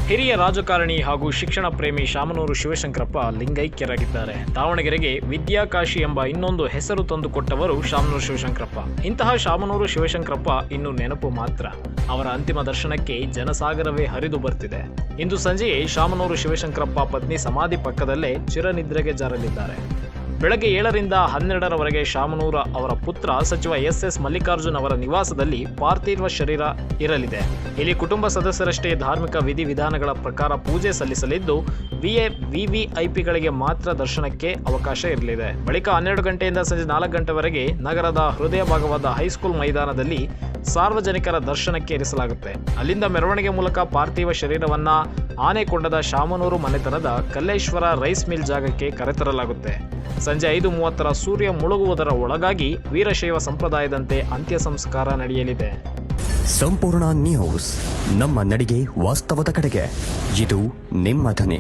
ಹಿರಿಯ ರಾಜಕಾರಣಿ ಹಾಗೂ ಶಿಕ್ಷಣ ಪ್ರೇಮಿ ಶಾಮನೂರು ಶಿವಶಂಕರಪ್ಪ ಲಿಂಗೈಕ್ಯರಾಗಿದ್ದಾರೆ. ದಾವಣಗೆರೆಗೆ ವಿದ್ಯಾಕಾಶಿ ಎಂಬ ಇನ್ನೊಂದು ಹೆಸರು ತಂದುಕೊಟ್ಟವರು ಶಾಮನೂರು ಶಿವಶಂಕರಪ್ಪ. ಇಂತಹ ಶಾಮನೂರು ಶಿವಶಂಕರಪ್ಪ ಇನ್ನು ನೆನಪು ಮಾತ್ರ. ಅವರ ಅಂತಿಮ ದರ್ಶನಕ್ಕೆ ಜನಸಾಗರವೇ ಹರಿದು ಬರ್ತಿದೆ. ಇಂದು ಸಂಜೆಯೇ ಶಾಮನೂರು ಶಿವಶಂಕರಪ್ಪ ಪತ್ನಿ ಸಮಾಧಿ ಪಕ್ಕದಲ್ಲೇ ಚಿರನಿದ್ರೆಗೆ ಜಾರಲಿದ್ದಾರೆ. ಬೆಳಗ್ಗೆ 7ರಿಂದ 12ರವರೆಗೆ ಶಾಮನೂರ ಅವರ ಪುತ್ರ ಸಚಿವ ಎಸ್ ಮಲ್ಲಿಕಾರ್ಜುನ್ ಅವರ ನಿವಾಸದಲ್ಲಿ ಪಾರ್ಥಿವ ಶರೀರ ಇರಲಿದೆ. ಇಲ್ಲಿ ಕುಟುಂಬ ಸದಸ್ಯರಷ್ಟೇ ಧಾರ್ಮಿಕ ವಿಧಿವಿಧಾನಗಳ ಪ್ರಕಾರ ಪೂಜೆ ಸಲ್ಲಿಸಲಿದ್ದು ವಿವಿಐಪಿಗಳಿಗೆ ಮಾತ್ರ ದರ್ಶನಕ್ಕೆ ಅವಕಾಶ ಇರಲಿದೆ. ಬಳಿಕ 12 ಗಂಟೆಯಿಂದ ಸಂಜೆ 4 ಗಂಟೆವರೆಗೆ ನಗರದ ಹೃದಯ ಭಾಗವಾದ ಹೈಸ್ಕೂಲ್ ಮೈದಾನದಲ್ಲಿ ಸಾರ್ವಜನಿಕರ ದರ್ಶನಕ್ಕೆ ಇರಿಸಲಾಗುತ್ತೆ. ಅಲ್ಲಿಂದ ಮೆರವಣಿಗೆ ಮೂಲಕ ಪಾರ್ಥಿವ ಶರೀರವನ್ನ ಆನೆಕೊಂಡದ ಶಾಮನೂರು ಮನೆತನದ ಕಲ್ಲೇಶ್ವರ ರೈಸ್ ಮಿಲ್ ಜಾಗಕ್ಕೆ ಕರೆತರಲಾಗುತ್ತೆ. ಸಂಜೆ 5:30 ಸೂರ್ಯ ಮುಳುಗುವುದರ ಒಳಗಾಗಿ ವೀರಶೈವ ಸಂಪ್ರದಾಯದಂತೆ ಅಂತ್ಯ ಸಂಸ್ಕಾರ ನಡೆಯಲಿದೆ. ಸಂಪೂರ್ಣ ನ್ಯೂಸ್, ನಮ್ಮ ನಡಿಗೆ ವಾಸ್ತವದ ಕಡೆಗೆ. ಇದು ನಿಮ್ಮ ಧ್ವನಿ.